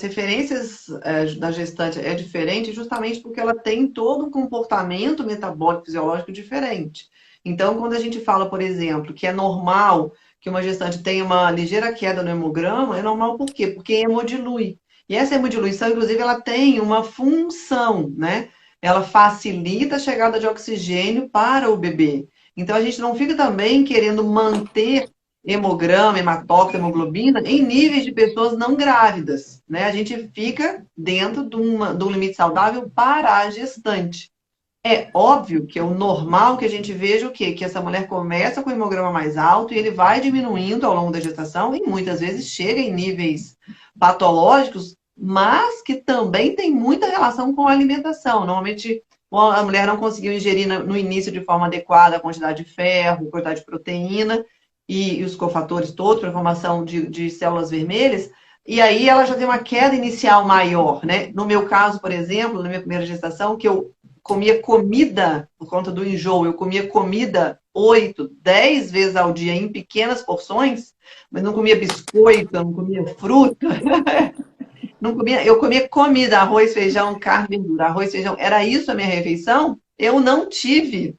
referências da gestante é diferente justamente porque ela tem todo um comportamento metabólico fisiológico diferente. Então, quando a gente fala, por exemplo, que é normal que uma gestante tenha uma ligeira queda no hemograma, é normal por quê? Porque hemodilui. E essa hemodiluição, inclusive, ela tem uma função, né? Ela facilita a chegada de oxigênio para o bebê. Então, a gente não fica também querendo manter hemograma, hematócrito, hemoglobina em níveis de pessoas não grávidas, né? A gente fica dentro de um limite saudável para a gestante. É óbvio que é o normal que a gente veja o quê? Que essa mulher começa com o hemograma mais alto e ele vai diminuindo ao longo da gestação e muitas vezes chega em níveis patológicos, mas que também tem muita relação com a alimentação. Normalmente a mulher não conseguiu ingerir no início de forma adequada a quantidade de ferro, a quantidade de proteína e os cofatores todos para a formação de células vermelhas, e aí ela já tem uma queda inicial maior, né? No meu caso, por exemplo, na minha primeira gestação, que eu comia comida, por conta do enjoo, eu comia comida 8, 10 vezes ao dia em pequenas porções, mas não comia biscoito, não comia fruta, não comia, eu comia comida, arroz, feijão, carne, verdura, arroz, feijão, era isso a minha refeição, eu não tive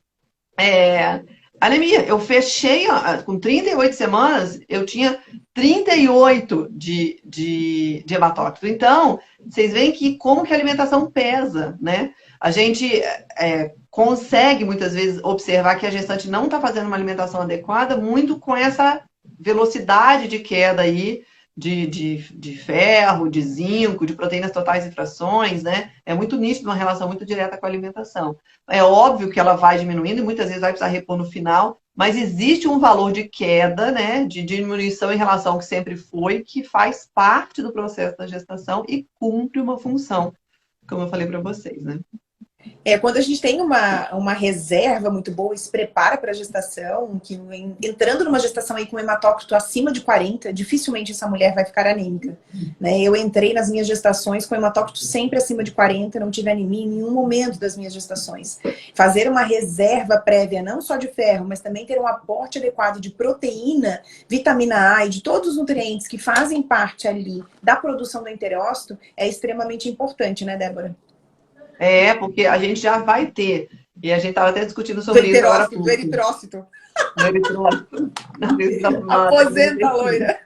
anemia. Eu fechei, ó, com 38 semanas, eu tinha 38 de hematócrito. Então, vocês veem que como que a alimentação pesa, né? A gente consegue, muitas vezes, observar que a gestante não está fazendo uma alimentação adequada, muito com essa velocidade de queda aí de ferro, de zinco, de proteínas totais e frações, né? É muito nítido, uma relação muito direta com a alimentação. É óbvio que ela vai diminuindo e muitas vezes vai precisar repor no final, mas existe um valor de queda, né? De diminuição em relação ao que sempre foi, que faz parte do processo da gestação e cumpre uma função, como eu falei para vocês, né? Quando a gente tem uma reserva muito boa e se prepara para a gestação, que entrando numa gestação aí com hematócrito acima de 40, dificilmente essa mulher vai ficar anêmica, né? Eu entrei nas minhas gestações com hematócrito sempre acima de 40, não tive anemia em nenhum momento das minhas gestações. Fazer uma reserva prévia, não só de ferro, mas também ter um aporte adequado de proteína, vitamina A e de todos os nutrientes que fazem parte ali da produção do enterócito é extremamente importante, né, Débora? Porque a gente já vai ter. E a gente estava até discutindo sobre isso agora. Do eritrócito. Do eritrócito. Aposenta a loira.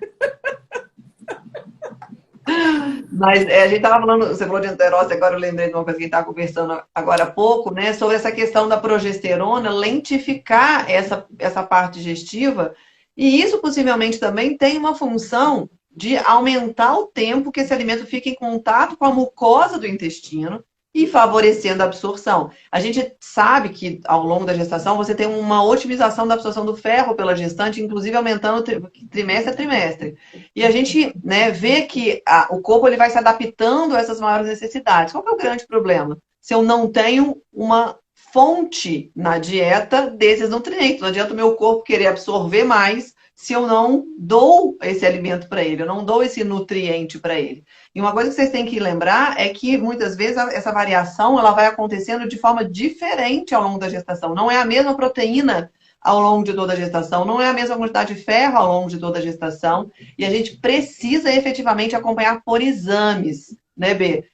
Mas a gente estava falando, você falou de enterócito, agora eu lembrei de uma coisa que a gente estava conversando agora há pouco, né? Sobre essa questão da progesterona, lentificar essa parte digestiva. E isso possivelmente também tem uma função de aumentar o tempo que esse alimento fica em contato com a mucosa do intestino e favorecendo a absorção. A gente sabe que ao longo da gestação você tem uma otimização da absorção do ferro pela gestante, inclusive aumentando trimestre a trimestre. E a gente, né, vê que o corpo ele vai se adaptando a essas maiores necessidades. Qual que é o grande problema? Se eu não tenho uma fonte na dieta desses nutrientes, não adianta o meu corpo querer absorver mais se eu não dou esse alimento para ele, eu não dou esse nutriente para ele. E uma coisa que vocês têm que lembrar é que muitas vezes essa variação ela vai acontecendo de forma diferente ao longo da gestação. Não é a mesma proteína ao longo de toda a gestação, não é a mesma quantidade de ferro ao longo de toda a gestação. E a gente precisa efetivamente acompanhar por exames, né, B?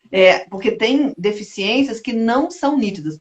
Porque tem deficiências que não são nítidas.